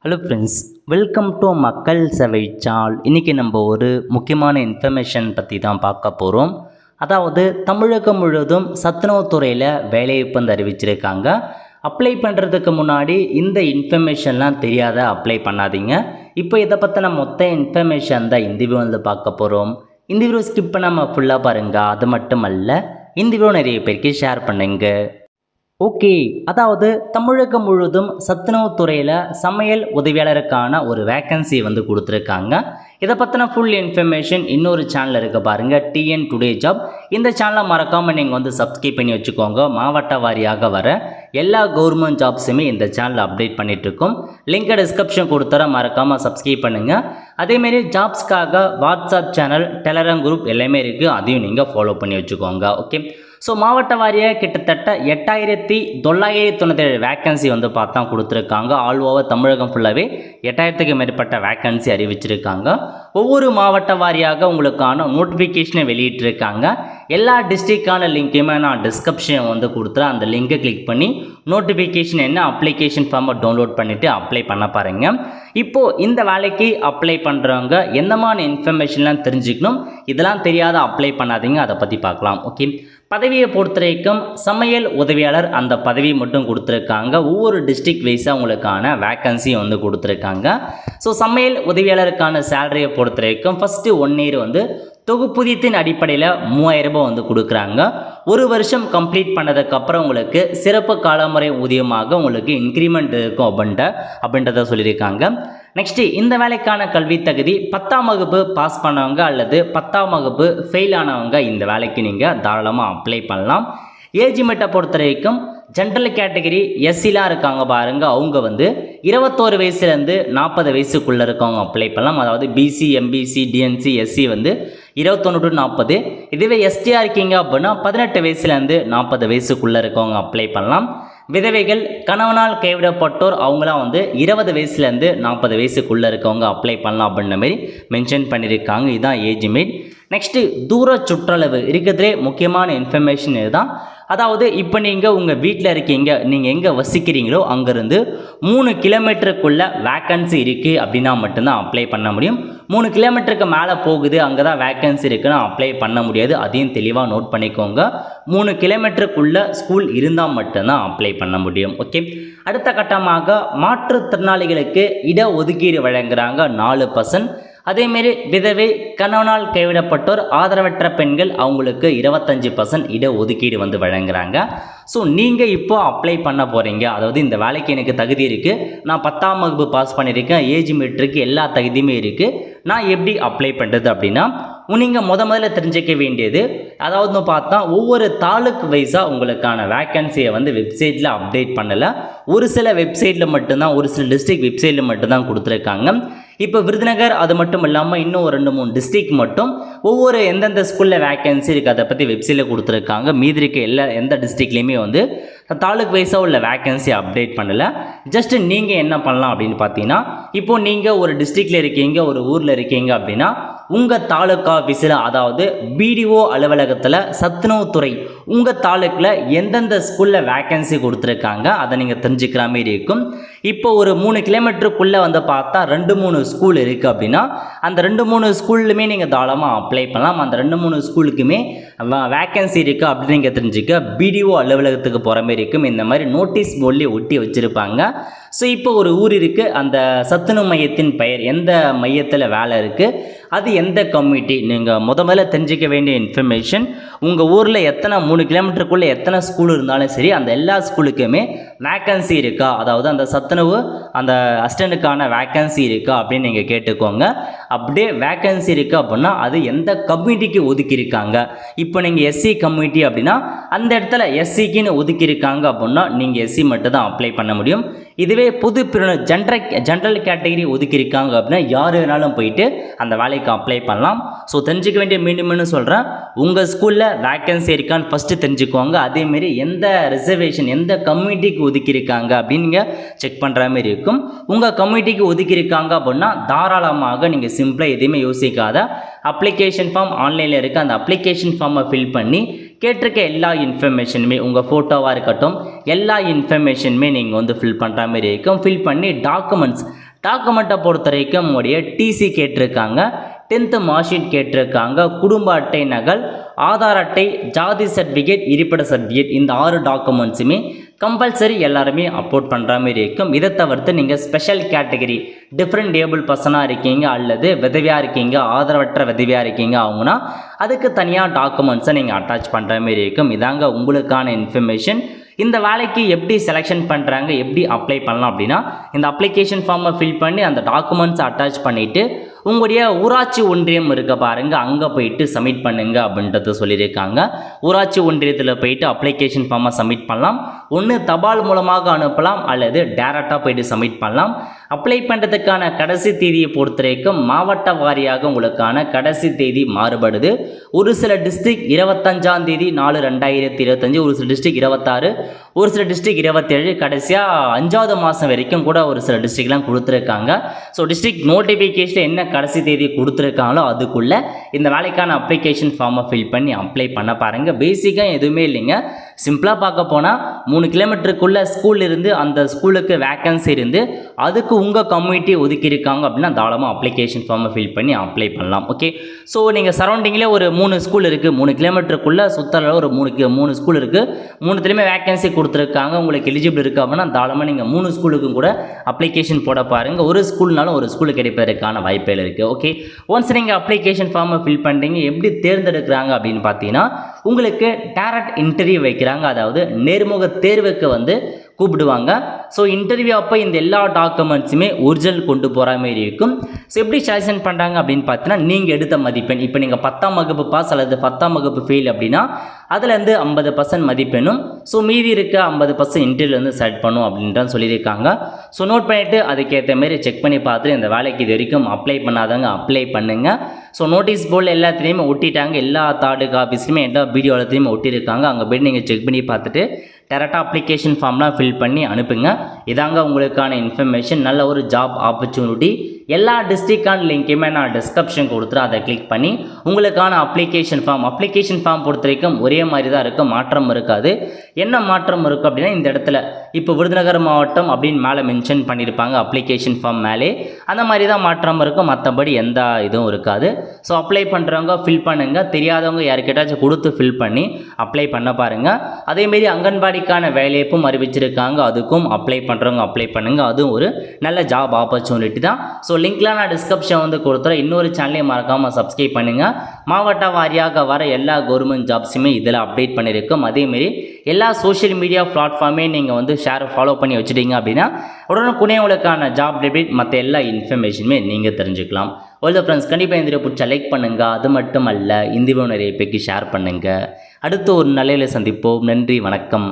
Hello friends, welcome to மக்கள் சேவை சால். இன்றைக்கி நம்ம ஒரு முக்கியமான இன்ஃபர்மேஷன் பற்றி தான் பார்க்க போகிறோம். அதாவது தமிழகம் முழுவதும் சத்துணவுத்துறையில் வேலைவாய்ப்பு வந்து அறிவிச்சிருக்காங்க. அப்ளை பண்ணுறதுக்கு முன்னாடி இந்த இன்ஃபர்மேஷன்லாம் தெரியாத அப்ளை பண்ணாதீங்க. இப்போ இதை பற்றின மொத்த இன்ஃபர்மேஷன் தான் இந்த வீடியோ வந்து பார்க்க போகிறோம். இந்த வீடியோ ஸ்கிப் பண்ணாமல் ஃபுல்லாக பாருங்கள். அது மட்டும் அல்ல, இந்த வீடியோ நிறைய பேருக்கு ஷேர் பண்ணுங்க. ஓகே, அதாவது தமிழகம் முழுவதும் சத்துணவுத்துறையில் சமையல் உதவியாளருக்கான ஒரு வேக்கன்சி வந்து கொடுத்துருக்காங்க. இதை பற்றின ஃபுல் இன்ஃபர்மேஷன் இன்னொரு சேனல் இருக்க பாருங்கள், டிஎன் டுடே ஜாப். இந்த சேனலை மறக்காமல் நீங்கள் வந்து சப்ஸ்கிரைப் பண்ணி வச்சுக்கோங்க. மாவட்ட வாரியாக வர எல்லா கவர்மெண்ட் ஜாப்ஸுமே இந்த சேனலில் அப்டேட் பண்ணிகிட்ருக்கோம். லிங்கை டிஸ்கிரிப்ஷன் கொடுத்துற மறக்காமல் சப்ஸ்கிரைப் பண்ணுங்கள். அதேமாரி ஜாப்ஸ்க்காக வாட்ஸ்அப் சேனல், டெலகிராம் குரூப் எல்லாமே இருக்குது, அதையும் நீங்கள் ஃபாலோ பண்ணி வச்சுக்கோங்க. ஓகே, ஸோ மாவட்ட வாரியாக கிட்டத்தட்ட 8997 வேக்கன்சி வந்து பார்த்தா கொடுத்துருக்காங்க. ஆல் ஓவர் தமிழகம் ஃபுல்லாகவே 8000க்கு மேற்பட்ட வேக்கன்சி அறிவிச்சிருக்காங்க. ஒவ்வொரு மாவட்ட வாரியாக உங்களுக்கான நோட்டிஃபிகேஷனை வெளியிட்டிருக்காங்க. எல்லா டிஸ்ட்ரிக்டான லிங்க்கையுமே நான் டிஸ்கிரிப்ஷன் வந்து கொடுத்துறேன். அந்த லிங்கை கிளிக் பண்ணி நோட்டிஃபிகேஷன் என்ன அப்ளிகேஷன் ஃபார்மை டவுன்லோட் பண்ணிவிட்டு அப்ளை பண்ண பாருங்கள். இப்போது இந்த வேலைக்கு அப்ளை பண்ணுறவங்க எந்தமான இன்ஃபர்மேஷன்லாம் தெரிஞ்சுக்கணும், இதெல்லாம் தெரியாத அப்ளை பண்ணாதீங்க. அதை பற்றி பார்க்கலாம். ஓகே, பதவியை பொறுத்த வரைக்கும் சமையல் உதவியாளர் அந்த பதவி மட்டும் கொடுத்துருக்காங்க. ஒவ்வொரு டிஸ்ட்ரிக்ட் வைஸாக உங்களுக்கான வேக்கன்சி வந்து கொடுத்துருக்காங்க. ஸோ சமையல் உதவியாளருக்கான சேலரியை பொறுத்த வரைக்கும் ஃபஸ்ட்டு 1 இயர் வந்து தொகுப்பூதியத்தின் அடிப்படையில் 3000 ரூபாய் வந்து கொடுக்குறாங்க. ஒரு வருஷம் கம்ப்ளீட் பண்ணதுக்கப்புறம் உங்களுக்கு சிறப்பு காலமுறை ஊதியமாக உங்களுக்கு இன்க்ரிமெண்ட் இருக்கும் அப்படின்றத சொல்லியிருக்காங்க. நெக்ஸ்ட்டு இந்த வேலைக்கான கல்வி தகுதி 10ஆம் வகுப்பு பாஸ் பண்ணவங்க அல்லது 10ஆம் வகுப்பு ஃபெயில் ஆனவங்க இந்த வேலைக்கு நீங்கள் தாராளமாக அப்ளை பண்ணலாம். ஏஜ் லிமிட்டை பொறுத்த வரைக்கும் ஜென்ரல் கேட்டகரி எஸ்சிலாம் இருக்காங்க பாருங்கள், அவங்க வந்து 21 வயசுலேருந்து 40 வயசுக்குள்ளே இருக்கவங்க அப்ளை பண்ணலாம். அதாவது பிசி, எம்பிசி, டிஎன்சி, எஸ்சி வந்து 21 to 40. இதுவே எஸ்டிஆர் இருக்கீங்க அப்படின்னா 18 வயசுலேருந்து 40 வயசுக்குள்ளே இருக்கவங்க அப்ளை பண்ணலாம். விதவைகள், கணவனால் கைவிடப்பட்டோர், அவங்களாம் வந்து 20 வயசுலேருந்து 40 வயசுக்குள்ளே இருக்கவங்க அப்ளை பண்ணலாம் அப்படின்ற மாதிரி மென்ஷன் பண்ணியிருக்காங்க. இதுதான் ஏஜ் லிமிட். நெக்ஸ்ட்டு தூர சுற்றளவு இருக்கிறதுலே முக்கியமான இன்ஃபர்மேஷன் இதுதான். அதாவது இப்போ நீங்கள் உங்கள் வீட்டில் இருக்கீங்க, நீங்கள் எங்கே வசிக்கிறீங்களோ அங்கேருந்து 3 கிலோமீட்டருக்குள்ளே வேக்கன்சி இருக்குது அப்படின்னா மட்டும்தான் அப்ளை பண்ண முடியும். 3 கிலோமீட்டருக்கு மேலே போகுது, அங்கே தான் வேக்கன்சி இருக்குன்னா அப்ளை பண்ண முடியாது. அதையும் தெளிவாக நோட் பண்ணிக்கோங்க. 3 கிலோமீட்டருக்குள்ளே ஸ்கூல் இருந்தால் மட்டும்தான் அப்ளை பண்ண முடியும். ஓகே, அடுத்த கட்டமாக மாற்றுத்திறனாளிகளுக்கு இடஒதுக்கீடு வழங்குறாங்க 4%. அதேமாரி விதவை, கணவனால் கைவிடப்பட்டோர், ஆதரவற்ற பெண்கள், அவங்களுக்கு 25% இடஒதுக்கீடு வந்து வழங்குறாங்க. ஸோ நீங்கள் இப்போ அப்ளை பண்ண போகிறீங்க, அதாவது இந்த வேலைக்கு எனக்கு தகுதி இருக்குது, நான் 10ஆம் வகுப்பு பாஸ் பண்ணியிருக்கேன், ஏஜ் மீட்டருக்கு எல்லா தகுதியுமே இருக்குது, நான் எப்படி அப்ளை பண்ணுறது அப்படின்னா நீங்கள் முதல்ல தெரிஞ்சிக்க வேண்டியது, அதாவது பார்த்தா ஒவ்வொரு தாலுக்கு வைஸாக உங்களுக்கான வேக்கன்சியை வந்து வெப்சைட்டில் அப்டேட் பண்ணலை. ஒரு சில வெப்சைட்டில் மட்டும்தான், ஒரு சில டிஸ்ட்ரிக்ட் வெப்சைட்டில் மட்டும்தான் கொடுத்துருக்காங்க. இப்போ விருதுநகர், அது மட்டும் இல்லாமல் இன்னும் 2-3 டிஸ்ட்ரிக்ட் மட்டும் ஒவ்வொரு எந்தெந்த ஸ்கூலில் வேக்கன்சி இருக்குது அதை பற்றி வெப்சைட்டில் கொடுத்துருக்காங்க. மீதி இருக்க எந்த டிஸ்ட்ரிக்ட்லேயுமே வந்து தாலுக் வைஸாக உள்ள வேக்கன்சி அப்டேட் பண்ணலை. ஜஸ்ட்டு நீங்கள் என்ன பண்ணலாம் அப்படின்னு பார்த்தீங்கன்னா, இப்போது நீங்கள் ஒரு டிஸ்ட்ரிக்டில் இருக்கீங்க, ஒரு ஊரில் இருக்கீங்க அப்படின்னா உங்கள் தாலுக்கா ஆஃபீஸில், அதாவது பிடிஓ அலுவலகத்தில் சத்துணவுத்துறை உங்கள் தாலுக்கில் எந்தெந்த ஸ்கூலில் வேக்கன்சி கொடுத்துருக்காங்க அதை நீங்கள் தெரிஞ்சுக்கிற மாதிரி இருக்கும். இப்போ ஒரு 3 கிலோமீட்டருக்குள்ளே வந்து பார்த்தா 2-3 ஸ்கூல் இருக்குது அப்படின்னா அந்த 2-3 ஸ்கூல்லுமே நீங்கள் தாராளமாக அப்ளை பண்ணலாம். அந்த 2-3 ஸ்கூலுக்குமே வேக்கன்சி இருக்குது அப்படின்னு நீங்கள் தெரிஞ்சுக்க பிடிஓ அலுவலகத்துக்கு போகிற மாதிரி இருக்கும். இந்த மாதிரி நோட்டீஸ் போர்ட்லேயே ஒட்டி வச்சுருப்பாங்க. ஸோ இப்போ ஒரு ஊர் இருக்குது, அந்த சத்துணவு மையத்தின் பெயர், எந்த மையத்தில் வேலை இருக்குது, அது எந்த கம்யூனிட்டி, நீங்கள் முதல்ல தெரிஞ்சிக்க வேண்டிய இன்ஃபர்மேஷன், உங்கள் ஊரில் எத்தனை 3 கிலோமீட்டருக்குள்ளே எத்தனை ஸ்கூல் இருந்தாலும் சரி அந்த எல்லா ஸ்கூலுக்குமே வேக்கன்சி இருக்கா, அதாவது அந்த சத்துணவு அந்த அசிஸ்டண்ட்டுக்கான வேக்கன்சி இருக்கா அப்படின்னு நீங்கள் கேட்டுக்கோங்க. அப்படியே வேக்கன்சி இருக்குது அப்படின்னா அது எந்த கம்யூனிட்டிக்கு ஒதுக்கியிருக்காங்க. இப்போ நீங்கள் எஸ்சி கம்யூனிட்டி அப்படின்னா அந்த இடத்துல எஸ்சிக்குன்னு ஒதுக்கியிருக்காங்க அப்படின்னா நீங்கள் எஸ்சி மட்டும் தான் அப்ளை பண்ண முடியும். இதுவே பொது பிரிவினர் ஜென்ரல் கேட்டகரி ஒதுக்கியிருக்காங்க அப்படின்னா யார் வேணாலும் போயிட்டு அந்த வேலைக்கு அப்ளை பண்ணலாம். ஸோ தெரிஞ்சுக்க வேண்டிய மீண்டும் சொல்கிறேன், உங்கள் ஸ்கூலில் வேக்கன்சி இருக்கான்னு ஃபஸ்ட்டு தெரிஞ்சுக்கோங்க. அதேமாரி எந்த ரிசர்வேஷன் எந்த கம்யூனிட்டிக்கு ஒதுக்கியிருக்காங்க அப்படின்னு நீங்கள் செக் பண்ணுற மாதிரி இருக்கும். உங்கள் கம்யூனிட்டிக்கு ஒதுக்கியிருக்காங்க அப்படின்னா தாராளமாக நீங்கள் சிம்பிளாக எதுவுமே யோசிக்காத அப்ளிகேஷன் ஃபார்ம் ஆன்லைனில் இருக்குது, அந்த அப்ளிகேஷன் ஃபார்மை ஃபில் பண்ணி கேட்டிருக்க எல்லா இன்ஃபர்மேஷனுமே உங்கள் ஃபோட்டோவாக இருக்கட்டும் எல்லா இன்ஃபர்மேஷனுமே நீங்கள் வந்து ஃபில் பண்ணுற மாதிரி இருக்கும். ஃபில் பண்ணி டாக்குமெண்ட்ஸ் டாக்குமெண்ட்டை பொறுத்த வரைக்கும் உங்களுடைய டிசி கேட்டிருக்காங்க, 10th மார்க் ஷீட் கேட்டிருக்காங்க, குடும்ப அட்டை நகல், ஆதார் அட்டை, ஜாதி சர்டிஃபிகேட், இருப்பிட சர்டிஃபிகேட், இந்த 6 டாக்குமெண்ட்ஸுமே கம்பல்சரி எல்லாருமே அப்லோட் பண்ணுற மாதிரி இருக்கும். இதை தவிர்த்து நீங்கள் ஸ்பெஷல் கேட்டகரி டிஃப்ரெண்ட் ஏபிள் பர்சனாக இருக்கீங்க அல்லது விதவியாக இருக்கீங்க, ஆதரவற்ற விதவியாக இருக்கீங்க அவங்கன்னா அதுக்கு தனியாக டாக்குமெண்ட்ஸை நீங்கள் அட்டாச் பண்ணுற மாதிரி இருக்கும். இதாங்க உங்களுக்கான இன்ஃபர்மேஷன். இந்த வேலைக்கு எப்படி செலெக்ஷன் பண்ணுறாங்க, எப்படி அப்ளை பண்ணலாம் அப்படின்னா, இந்த அப்ளிகேஷன் ஃபார்மை ஃபில் பண்ணி அந்த டாக்குமெண்ட்ஸை அட்டாச் பண்ணிவிட்டு உங்களுடைய ஊராட்சி ஒன்றியம் இருக்க பாருங்கள், அங்கே போயிட்டு சப்மிட் பண்ணுங்க அப்படின்றது சொல்லியிருக்காங்க. ஊராட்சி ஒன்றியத்தில் போயிட்டு அப்ளிகேஷன் ஃபார்மை சப்மிட் பண்ணலாம். ஒன்று தபால் மூலமாக அனுப்பலாம் அல்லது டேரெக்டாக போயிட்டு சப்மிட் பண்ணலாம். அப்ளை பண்ணுறதுக்கான கடைசி தேதியை பொறுத்த வரைக்கும் மாவட்ட வாரியாக உங்களுக்கான கடைசி தேதி மாறுபடுது. ஒரு சில டிஸ்ட்ரிக்ட் 25ஆம் தேதி 4/2025, ஒரு சில டிஸ்ட்ரிக்ட் 26, ஒரு சில டிஸ்ட்ரிக்ட் 27, கடைசியாக 5வது மாதம் வரைக்கும் கூட ஒரு சில டிஸ்ட்ரிக்ட்லாம் கொடுத்துருக்காங்க. ஸோ டிஸ்ட்ரிக்ட் நோட்டிஃபிகேஷன் என்ன கடைசி தேதி கொடுத்துருக்காங்களோ அதுக்குள்ளே இந்த வேலைக்கான அப்ளிகேஷன் ஃபார்மை ஃபில் பண்ணி அப்ளை பண்ண பாருங்கள். பேசிக்காக எதுவுமே இல்லைங்க. சிம்பிளாக பார்க்க போனால் 3 கிலோமீட்டருக்குள்ளே ஸ்கூல் இருந்து அந்த ஸ்கூலுக்கு வேக்கன்சி இருந்து அதுக்கு உங்கள் கம்யூனிட்டி ஒதுக்கியிருக்காங்க அப்படின்னா தாராளமாக அப்ளிகேஷன் ஃபார்மை ஃபில் பண்ணி அப்ளை பண்ணலாம். ஓகே, ஸோ நீங்கள் சரௌண்டிங்கில் ஒரு 3 ஸ்கூல் இருக்குது, 3 கிலோமீட்டருக்குள்ளே சுத்தளவு ஒரு 3 ஸ்கூல் இருக்குது, 3த்துலேயுமே வேக்கன்சி கொடுத்துருக்காங்க, உங்களுக்கு எலிஜிபிள் இருக்குது அப்படின்னா தாராளமாக நீங்கள் 3 ஸ்கூலுக்கும் கூட அப்ளிகேஷன் போட பாருங்கள். ஒரு ஸ்கூல்னாலும் ஒரு ஸ்கூலுக்கு கிடைப்பதற்கான வாய்ப்புகள் இருக்குது. ஓகே, ஒன்ஸ் நீங்கள் அப்ளிகேஷன் ஃபார்மை ஃபில் பண்ணுறீங்க, எப்படி தேர்ந்தெடுக்கிறாங்க அப்படின்னு பார்த்தீங்கன்னா உங்களுக்கு டைரக்ட் இன்டர்வியூ வைக்கிறாங்க, அதாவது நேர்முக தேர்வுக்கு வந்து கூப்பிடுவாங்க. ஸோ இன்டர்வியூ அப்போ இந்த எல்லா டாக்குமெண்ட்ஸுமே ஒரிஜினல் கொண்டு போகிற மாதிரி இருக்கும். ஸோ எப்படி செலெக்ஷன் பண்ணுறாங்க அப்படின்னு பார்த்தீங்கன்னா, நீங்கள் எடுத்த மதிப்பெண், இப்போ நீங்கள் 10ஆம் வகுப்பு பாஸ் அல்லது 10ஆம் வகுப்பு ஃபெயில் அப்படின்னா அதுலேருந்து 50% மதிப்பெண்ணும், ஸோ மீதி இருக்க 50% இன்டர்வியூலேருந்து செலக்ட் பண்ணும் அப்படின்ட்டு சொல்லியிருக்காங்க. ஸோ நோட் பண்ணிவிட்டு அதுக்கேற்ற மாரி செக் பண்ணி பார்த்துட்டு இந்த வேலைக்கு இது வரைக்கும் அப்ளை பண்ணாதவங்க அப்ளை பண்ணுங்கள். ஸோ நோட்டீஸ் போர்டில் எல்லாத்துலேயுமே ஒட்டிட்டாங்க, எல்லா தாலுகா ஆஃபீஸ்லையுமே எல்லா பிடிஓ எல்லாத்துலேயுமே ஒட்டியிருக்காங்க. அங்கே போய்ட்டு நீங்கள் செக் பண்ணி பார்த்துட்டு டேரெக்டாக அப்ளிகேஷன் ஃபார்ம்லாம் ஃபில் பண்ணி அனுப்புங்க. இதாங்க உங்களுக்கான இன்ஃபர்மேஷன். நல்ல ஒரு ஜாப் ஆப்பர்ச்சுனிட்டி. எல்லா டிஸ்ட்ரிக்டான லிங்க்கையுமே நான் டிஸ்கிரிப்ஷன் கொடுத்துட்டு அதை கிளிக் பண்ணி உங்களுக்கான அப்ளிகேஷன் ஃபார்ம் பொறுத்த வரைக்கும் ஒரே மாதிரி தான் இருக்கும், மாற்றம் இருக்காது. என்ன மாற்றம் இருக்கும் அப்படின்னா, இந்த இடத்துல இப்போ விருதுநகர் மாவட்டம் அப்படின்னு மேலே மென்ஷன் பண்ணியிருப்பாங்க அப்ளிகேஷன் ஃபார்ம் மேலே, அந்த மாதிரி தான் மாற்றம் இருக்கும், மற்றபடி எந்த இதுவும் இருக்காது. ஸோ அப்ளை பண்ணுறவங்க ஃபில் பண்ணுங்கள், தெரியாதவங்க யாருக்கிட்டாச்சும் கொடுத்து ஃபில் பண்ணி அப்ளை பண்ண பாருங்கள். அதேமாரி அங்கன்வாடிக்கான வேலையப்பும் அறிவிச்சிருக்காங்க, அதுக்கும் அப்ளை பண்ணுறவங்க அப்ளை பண்ணுங்கள், அதுவும் ஒரு நல்ல ஜாப் ஆப்பர்ச்சுனிட்டி தான். ஸோ லிங்க்லாம் நான் டிஸ்கிரிப்ஷன் வந்து கொடுத்துறேன். இன்னொரு சேனலையும் மறக்காமல் சப்ஸ்கிரைப் பண்ணுங்கள். மாவட்ட வாரியாக வர எல்லா கவர்மெண்ட் ஜாப்ஸுமே இதில் அப்டேட் பண்ணியிருக்கோம். அதேமாரி எல்லா சோஷியல் மீடியா பிளாட்ஃபார்மே நீங்கள் வந்து ஃபாலோ பண்ணி வச்சுட்டீங்க அப்படின்னா உடனுக்குடனே உங்களுக்கான ஜாப் அப்டேட் மற்ற எல்லா இன்ஃபர்மேஷனுமே நீங்கள் தெரிஞ்சுக்கலாம். ஆல் த ஃப்ரெண்ட்ஸ், கண்டிப்பாக இந்த வீடியோ பிடிச்சா லைக் பண்ணுங்கள். அது மட்டும் அல்ல, இந்த வீடியோ நிறைய பேருக்கு ஷேர் பண்ணுங்கள். அடுத்து ஒரு நல்ல சந்திப்போம். நன்றி, வணக்கம்.